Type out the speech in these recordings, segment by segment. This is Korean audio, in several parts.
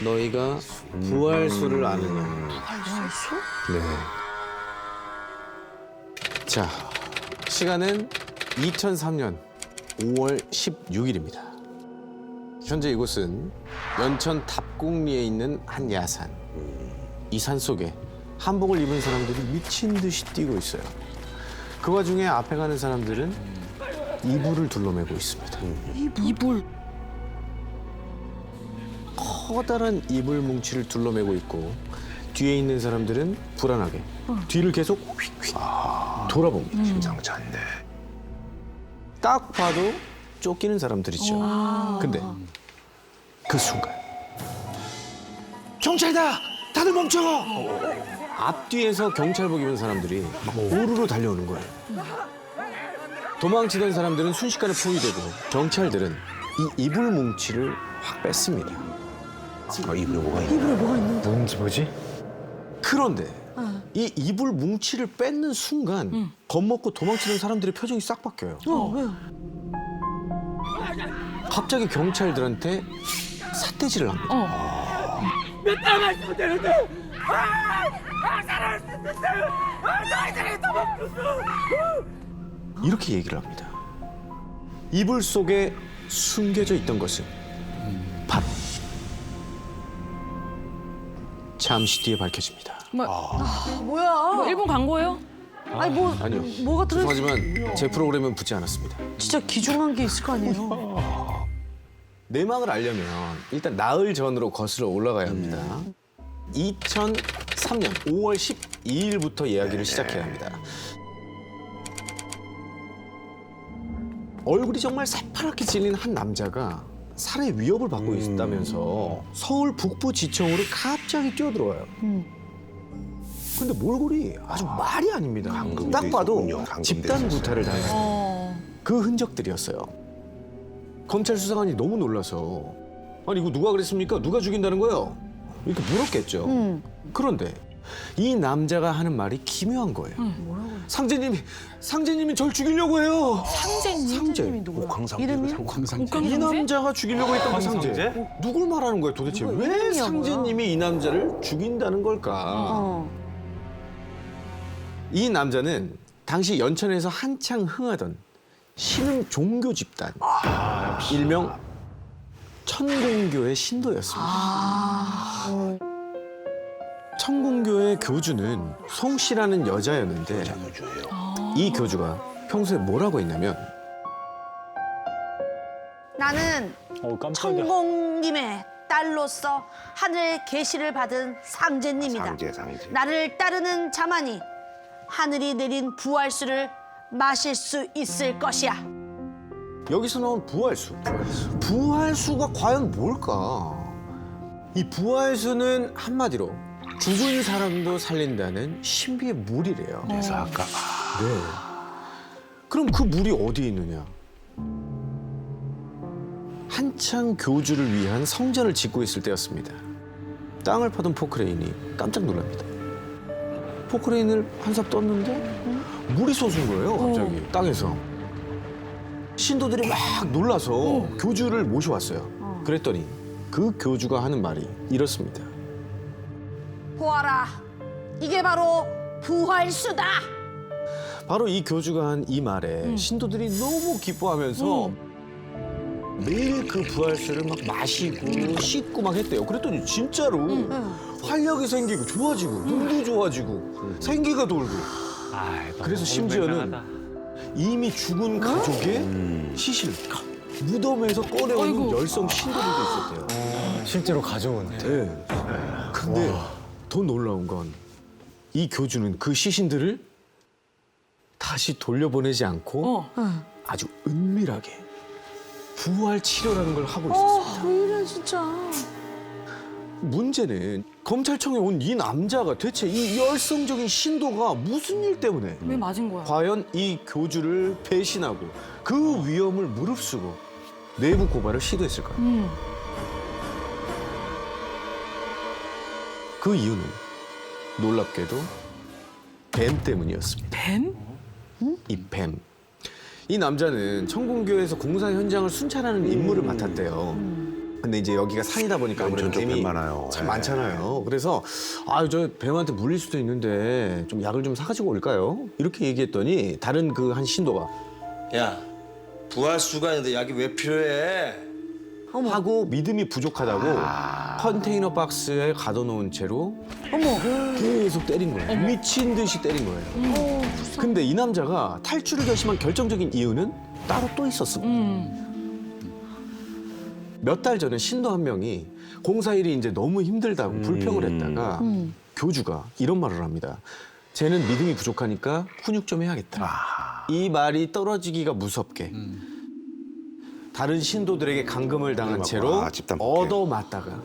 너희가 부활수를 아느냐? 부활수? 네. 자, 시간은 2003년 5월 16일입니다. 현재 이곳은 연천 답곡리에 있는 한 야산. 이 산 속에 한복을 입은 사람들이 미친 듯이 뛰고 있어요. 그 와중에 앞에 가는 사람들은 이불을 둘러매고 있습니다. 이불. 커다란 이불 뭉치를 둘러매고 있고 뒤에 있는 사람들은 불안하게 뒤를 계속 휙휙 돌아봅니다. 심상치 않네. 딱 봐도 쫓기는 사람들이죠. 근데 그 순간 경찰이다! 다들 멈춰! 앞뒤에서 경찰복 입은 사람들이 막 오르르 달려오는 거예요. 도망치던 사람들은 순식간에 포위되고 경찰들은 이 이불 뭉치를 확 뺐습니다. 이불에 뭐가 있나? 이불에 뭐가 있는데? 뭐지? 그런데 이 이불 뭉치를 뺏는 순간 겁먹고 도망치는 사람들의 표정이 싹 바뀌어요. 왜요? 갑자기 경찰들한테 삿대질을 합니다. 몇 달만 있으면 되는데 살아날 수 있었어요. 너희들이 더 멈췄어. 이렇게 얘기를 합니다. 이불 속에 숨겨져 있던 것은 바로 잠시 뒤에 밝혀집니다. 뭐야? 일본 광고예요? 아니 뭐 아니요. 뭐가 들어? 죄송하지만 제 프로그램은 붙지 않았습니다. 진짜 귀중한 게 있을 거 아니에요. 내막을 알려면 일단 나흘 전으로 거슬러 올라가야 합니다. 2003년 5월 12일부터 이야기를 시작해야 합니다. 얼굴이 정말 새파랗게 질린 한 남자가 살해 위협을 받고 있다면서 서울 북부 지청으로 갑자기 뛰어들어와요. 근데 몰골이 아주 말이 아닙니다. 감금돼 딱 봐도 있었군요. 감금돼 집단 있었어요. 구타를 당한 그 흔적들이었어요. 검찰 수사관이 너무 놀라서 아니 이거 누가 그랬습니까? 누가 죽인다는 거예요? 이렇게 물었겠죠. 그런데 이 남자가 하는 말이 기묘한 거예요. 상제님이 절 죽이려고 해요. 상제. 옥황상제. 이름이? 이 남자가 죽이려고 했던 그 상제. 누굴 말하는 거예요 도대체? 왜 이름이야, 상제님이 이 남자를 죽인다는 걸까? 이 남자는 당시 연천에서 한창 흥하던 신흥 종교 집단, 일명 천공교의 신도였습니다. 천공교의 교주는 송 씨라는 여자였는데 이 교주가 평소에 뭐라고 했냐면 나는 천공님의 딸로서 하늘의 계시를 받은 상제님이다. 상제. 나를 따르는 자만이 하늘이 내린 부활수를 마실 수 있을 것이야. 여기서 나온 부활수. 부활수가 과연 뭘까? 이 부활수는 한마디로 죽은 사람도 살린다는 신비의 물이래요. 그래서 아까 네. 그럼 그 물이 어디에 있느냐? 한창 교주를 위한 성전을 짓고 있을 때였습니다. 땅을 파던 포크레인이 깜짝 놀랍니다. 포크레인을 한 삽 떴는데 물이 솟은 거예요, 갑자기 땅에서. 신도들이 막 놀라서 교주를 모셔왔어요. 그랬더니 그 교주가 하는 말이 이렇습니다. 보아라, 이게 바로 부활수다. 바로 이 교주가 한 이 말에 신도들이 너무 기뻐하면서 매일 그 부활수를 막 마시고 씻고 막 했대요. 그랬더니 진짜로 활력이 생기고 좋아지고 눈도 좋아지고 생기가 돌고. 그래서 심지어는 이미 죽은 가족의 시신을 무덤에서 꺼내오는 열성 신도들도 있었대요. 실제로 가져온. 네. 근데 더 놀라운 건 이 교주는 그 시신들을 다시 돌려보내지 않고 아주 은밀하게 부활 치료라는 걸 하고 있었습니다. 왜 이래 진짜. 문제는 검찰청에 온 이 남자가 대체 이 열성적인 신도가 무슨 일 때문에 왜 맞은 거야? 과연 이 교주를 배신하고 그 위험을 무릅쓰고 내부 고발을 시도했을까요? 그 이유는 놀랍게도 뱀 때문이었습니다. 뱀? 이 뱀. 이 남자는 천공교에서 공사 현장을 순찰하는 임무를 맡았대요. 근데 이제 여기가 산이다 보니까 아무래도 왼쪽 뱀이 뱀 많아요. 참 예. 많잖아요. 그래서 저 뱀한테 물릴 수도 있는데 좀 약을 좀 사가지고 올까요? 이렇게 얘기했더니 다른 그 한 신도가 야, 부활수가 있는데 약이 왜 필요해? 하고 믿음이 부족하다고 컨테이너 박스에 가둬놓은 채로 계속 때린 거예요. 미친 듯이 때린 거예요. 근데 이 남자가 탈출을 결심한 결정적인 이유는 따로 또 있었습니다. 몇 달 전에 신도 한 명이 공사일이 이제 너무 힘들다고 불평을 했다가 교주가 이런 말을 합니다. 쟤는 믿음이 부족하니까 훈육 좀 해야겠다. 이 말이 떨어지기가 무섭게 다른 신도들에게 감금을 당한 채로 집단 폭행. 얻어맞다가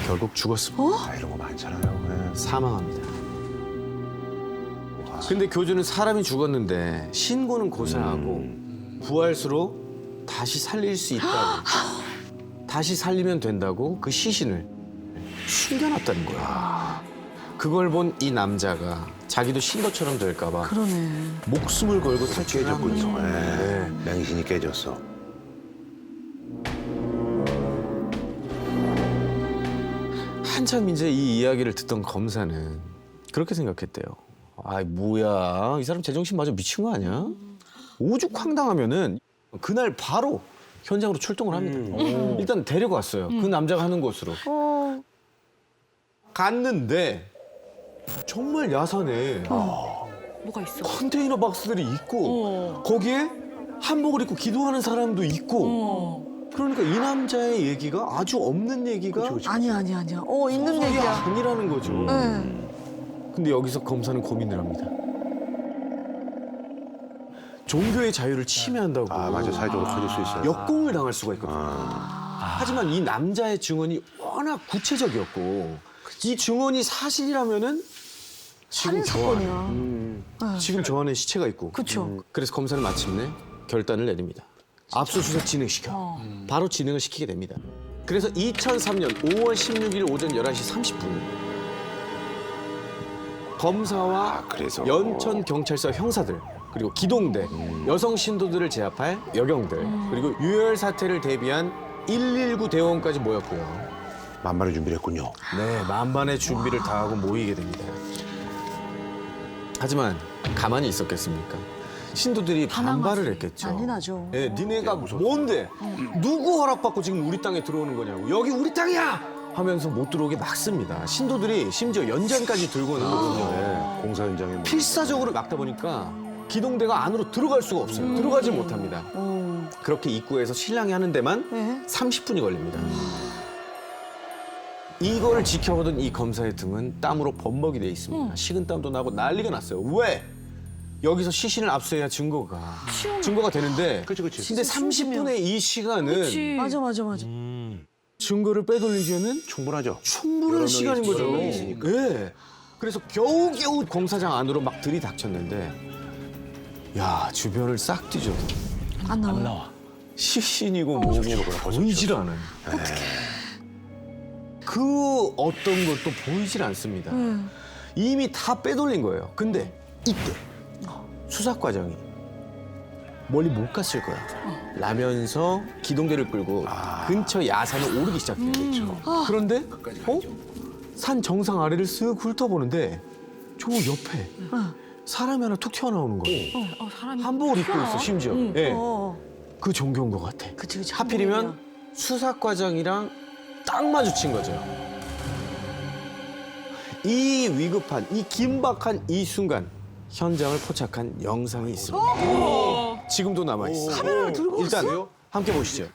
결국 죽었습니다. 아, 이런 거 많잖아요. 예. 사망합니다. 근데 교주는 사람이 죽었는데 신고는 고사하고 부활수로 다시 살릴 수 있다고 다시 살리면 된다고 그 시신을 숨겨놨다는 거야. 그걸 본 이 남자가 자기도 신도처럼 될까 봐 그러네. 목숨을 걸고 탈출을 한 거죠. 깨졌군요. 예. 네. 맹신이 깨졌어. 한참 이제 이 이야기를 듣던 검사는 그렇게 생각했대요. 아이 뭐야, 이 사람 제정신 맞아 미친 거 아니야? 오죽황당하면은 그날 바로 현장으로 출동을 합니다. 일단 데리고 왔어요. 그 남자가 하는 곳으로. 갔는데 정말 야산에 뭐가 있어? 컨테이너 박스들이 있고 거기에 한복을 입고 기도하는 사람도 있고 그러니까 이 남자의 얘기가 아주 없는 얘기가 아니야. 있는 이게 얘기야. 아니라는 거죠. 네. 근데 여기서 검사는 고민을 합니다. 종교의 자유를 침해한다고 아, 맞아. 사회적으로 커질 수 있어요. 역공을 당할 수가 있거든요. 아. 하지만 이 남자의 증언이 워낙 구체적이었고 이 증언이 사실이라면은 지금 살인 저 안에 사건이야. 지금 저 안에 시체가 있고 그쵸. 그래서 검사는 마침내 결단을 내립니다. 압수수색 진행시켜. 바로 진행을 시키게 됩니다. 그래서 2003년 5월 16일 오전 11시 30분 검사와 그래서. 연천경찰서 형사들 그리고 기동대 여성 신도들을 제압할 여경들 그리고 유혈 사태를 대비한 119 대원까지 모였고요. 만반의 준비를 했군요. 네, 만반의 준비를 다하고 모이게 됩니다. 하지만 가만히 있었겠습니까? 신도들이 반발을 했겠죠. 난리 나죠. 네, 니네가 뭔데? 누구 허락받고 지금 우리 땅에 들어오는 거냐고. 여기 우리 땅이야! 하면서 못 들어오게 막습니다. 신도들이 심지어 연장까지 들고 나오거든요. 네. 공사 현장에 뭐. 필사적으로 막다 보니까 기동대가 안으로 들어갈 수가 없어요. 들어가지 못합니다. 그렇게 입구에서 실랑이 하는 데만 네. 30분이 걸립니다. 이걸 지켜보던 이 검사의 등은 땀으로 범벅이 돼 있습니다. 식은땀도 나고 난리가 났어요. 왜? 여기서 시신을 압수해야 증거가 되는데 그치. 근데 30분의 이 시간은 맞아. 증거를 빼돌리기에는 충분하죠. 충분한 여러 시간인 명이 거죠. 여러 명이 있으니까. 예. 그래서 겨우겨우 공사장 안으로 막 들이닥쳤는데 야, 주변을 싹 뒤져도 안 나와. 시신이고 뭐고 보이질 않아요. 그 어떤 것도 보이질 않습니다. 이미 다 빼돌린 거예요. 근데 이때 수사과장이 멀리 못 갔을 거야. 라면서 기동대를 끌고 근처 야산을 오르기 시작해요. 그런데 산 정상 아래를 쓱 훑어보는데 저 옆에 사람이 하나 툭 튀어나오는 거예요. 한복을 입고 있어, 심지어. 예. 그 종교인 것 같아. 그치. 하필이면 수사과장이랑 딱 마주친 거죠. 이 위급한, 이 긴박한 이 순간 현장을 포착한 영상이 있습니다. 지금도 남아있어요. 카메라를 들고 일단 함께 보시죠.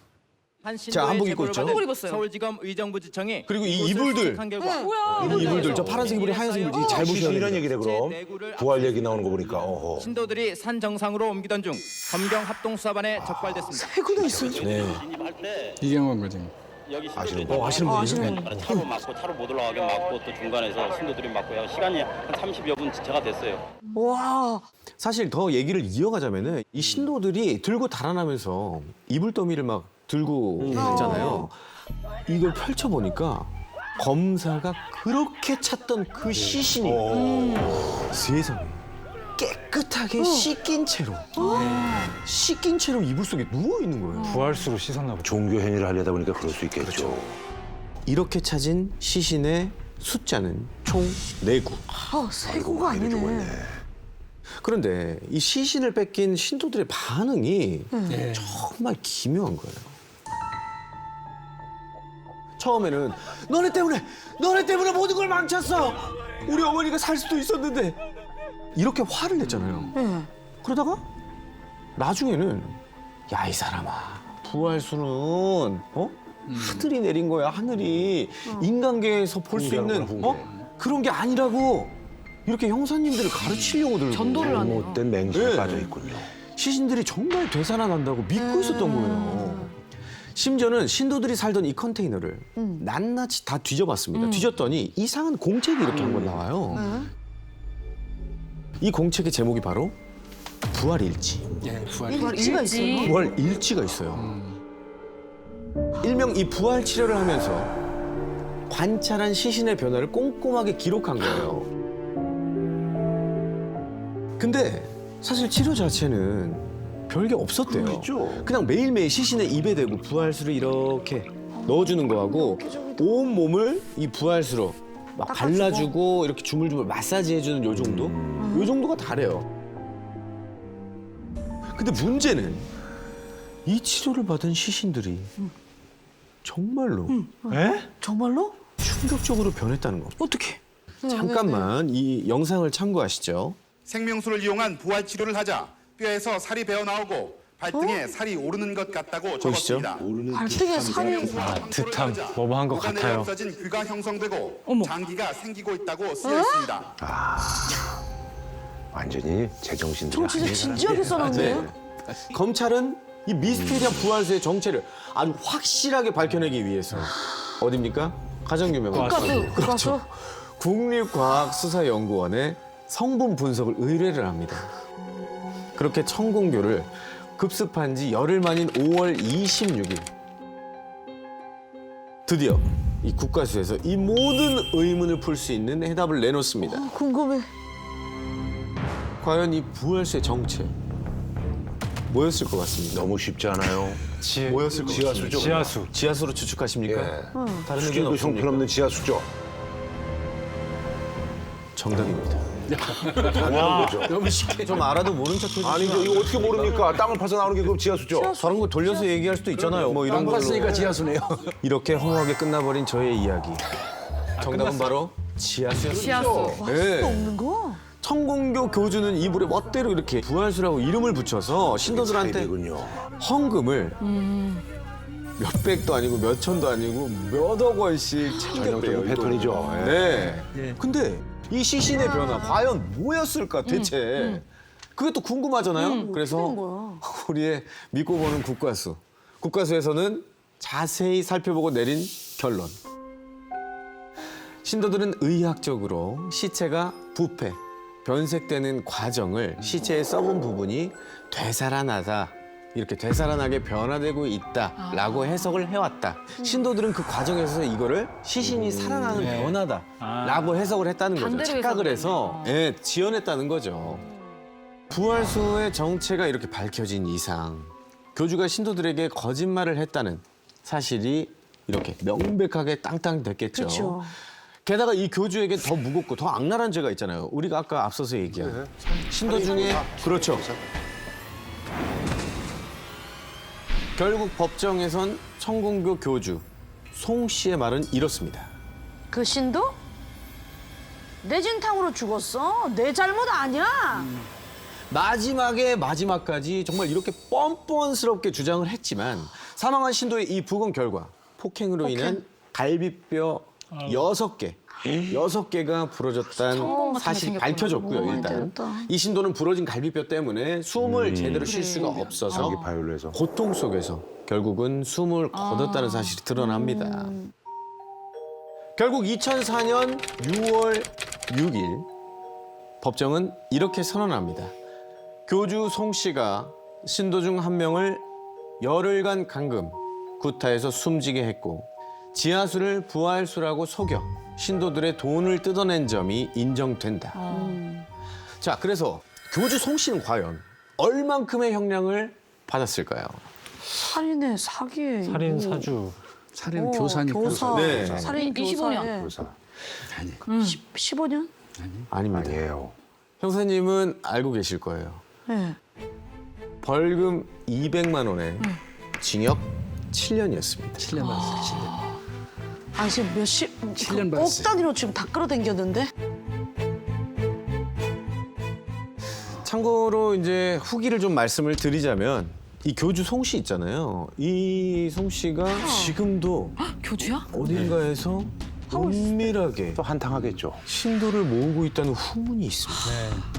자, 한복 입고 있죠? 한복 입었어요. 서울지검 의정부지청이 그리고 이 이곳을 이불들. 수색한 결과 이 이불들, 저 파란색 이불에 하얀색 이불 잘 보셔야 시신이란 돼요. 얘기네, 그럼. 부활 얘기 나오는 거 보니까. 어허. 신도들이 산 정상으로 옮기던 중 검경 합동수사반에 적발됐습니다. 해군에 있어요. 네. 이경원 과장. 여기 아시는 신도들이 아시는 분이죠? 차로 막고 차로 못 올라가게 막고 또 중간에서 신도들이 막고요. 시간이 한 30여 분 지체가 됐어요. 와. 사실 더 얘기를 이어가자면은 이 신도들이 들고 달아나면서 이불 더미를 막 들고 있잖아요. 이걸 펼쳐보니까 검사가 그렇게 찾던 그 시신이 세상에 깨끗하게 씻긴 채로 이불 속에 누워 있는 거예요. 부활수로 씻었나 보다. 종교 행위를 하려다 보니까 그럴 수 있겠죠. 이렇게 찾은 시신의 숫자는 총 4구. 세고가 아니네. 그런데 이 시신을 뺏긴 신도들의 반응이 정말 기묘한 거예요. 처음에는 너네 때문에 모든 걸 망쳤어. 우리 어머니가 살 수도 있었는데 이렇게 화를 냈잖아요. 네. 그러다가 나중에는 야, 이 사람아, 부활수는 하늘이 내린 거야. 하늘이 인간계에서 볼 수 있는 그런 게 아니라고 이렇게 형사님들을 가르치려고들 전도를 하네요. 못된 맹수에 네. 빠져 있군요. 시신들이 정말 되살아난다고 믿고 있었던 거예요. 심지어는 신도들이 살던 이 컨테이너를 낱낱이 다 뒤져봤습니다. 뒤졌더니 이상한 공책이 이렇게 한 권 나와요. 이 공책의 제목이 바로 부활일지. 일지가 있어요. 부활일지가 있어요. 일명 이 부활 치료를 하면서 관찰한 시신의 변화를 꼼꼼하게 기록한 거예요. 근데 사실 치료 자체는 별게 없었대요. 그렇죠. 그냥 매일매일 시신의 입에 대고 부활수를 이렇게 넣어주는 거하고 온 몸을 이 부활수로 막 발라주고 이렇게 주물주물 마사지해주는 요 정도? 요 정도가 다래요. 근데 문제는 이 치료를 받은 시신들이 정말로 정말로? 충격적으로 변했다는 겁니다. 어떻게? 잠깐만 이 영상을 참고하시죠. 생명수를 이용한 부활 치료를 하자 뼈에서 살이 배어 나오고 발등에 살이 오르는 것 같다고 보이시죠? 적었습니다. 발등에 살이. 듯한 뭐뭐한 것 구간에 같아요. 없어진 귀가 형성되고 어머. 장기가 생기고 있다고 쓰여 있습니다. 완전히 제정신들이 저 진짜 아닌 진지하게 써놨네요. 검찰은 이 미스테리한 부활수의 정체를 아주 확실하게 밝혀내기 위해서 어딥니까? 가정규명원. 국가수. 국립과학수사연구원에 성분 분석을 의뢰를 합니다. 그렇게 천공교를 급습한 지 열흘 만인 5월 26일 드디어 이 국가수에서 이 모든 의문을 풀 수 있는 해답을 내놓습니다. 궁금해. 과연 이 부활수의 정체 뭐였을 것 같습니다. 너무 쉽지 않아요. 뭐였을 것 같습니다. 지하수죠. 지하수로 추측하십니까? 예. 다른 의견 수준도 없습니까? 형편없는 지하수죠. 정답입니다. 당연한 거죠. 너무 쉽게 좀 알아도 모른 척 해주시면 아니죠. 이거 어떻게 모릅니까? 땅을 파서 나오는 게 그럼 지하수죠. 저런 거 돌려서 얘기할 수도 있잖아요. 뭐 이런 걸로. 지하수네요. 이렇게 허무하게 끝나버린 저의 이야기. 정답은 바로 지하수였습니다. 지하수. 네. 없는 거? 천공교 교주는 이불에 멋대로 이렇게 부활수라고 이름을 붙여서 신도들한테 사이비군요. 헌금을 몇백도 아니고 몇천도 아니고 몇억 원씩 챙겼대요. 전형적인 패턴이죠. 네. 근데 이 시신의 변화 과연 뭐였을까 대체? 그게 또 궁금하잖아요. 그래서 우리의 믿고 보는 국가수. 국가수에서는 자세히 살펴보고 내린 결론. 신도들은 의학적으로 시체가 부패, 변색되는 과정을 시체의 썩은 부분이 되살아나다. 이렇게 되살아나게 변화되고 있다라고 해석을 해왔다. 신도들은 그 과정에서 이거를 시신이 살아나는 변화다라고 해석을 했다는 거죠. 반대로 착각을 해서 지어냈다는 거죠. 부활수의 정체가 이렇게 밝혀진 이상 교주가 신도들에게 거짓말을 했다는 사실이 이렇게 명백하게 땅땅됐겠죠. 그렇죠. 게다가 이 교주에게 더 무겁고 더 악랄한 죄가 있잖아요. 우리가 아까 앞서서 얘기한 신도 중에 그렇죠. 결국 법정에선 천공교 교주 송 씨의 말은 이렇습니다. 그 신도? 내 진탕으로 죽었어. 내 잘못 아니야. 마지막까지 정말 이렇게 뻔뻔스럽게 주장을 했지만 사망한 신도의 이 부검 결과 폭행으로 인한 갈비뼈 6개가 부러졌다는 사실이 밝혀졌고요. 일단 이 신도는 부러진 갈비뼈 때문에 숨을 제대로 쉴 수가 없어서 장기 파열로 해서. 고통 속에서 결국은 숨을 거뒀다는 사실이 드러납니다. 결국 2004년 6월 6일 법정은 이렇게 선언합니다. 교주 송 씨가 신도 중 한 명을 열흘간 감금, 구타해서 숨지게 했고 지하수를 부활수라고 속여 신도들의 돈을 뜯어낸 점이 인정된다. 자, 그래서 교주 송 씨는 과연 얼만큼의 형량을 받았을까요? 살인에 사기에. 살인 이거. 사주. 살인 교사니까. 교사. 네. 살인 25년. 교사. 15년? 아닙니다. 아니에요. 형사님은 알고 계실 거예요. 네. 벌금 200만 원에 징역 7년이었습니다. 7년 받았어요. 7년. 아 지금 몇십 7년 억 받았어요. 단위로 지금 다 끌어당겼는데. 참고로 이제 후기를 좀 말씀을 드리자면 이 교주 송 씨 있잖아요. 이 송 씨가 지금도 교주야? 어딘가에서 은밀하게 또 한탕하겠죠. 신도를 모으고 있다는 후문이 있습니다.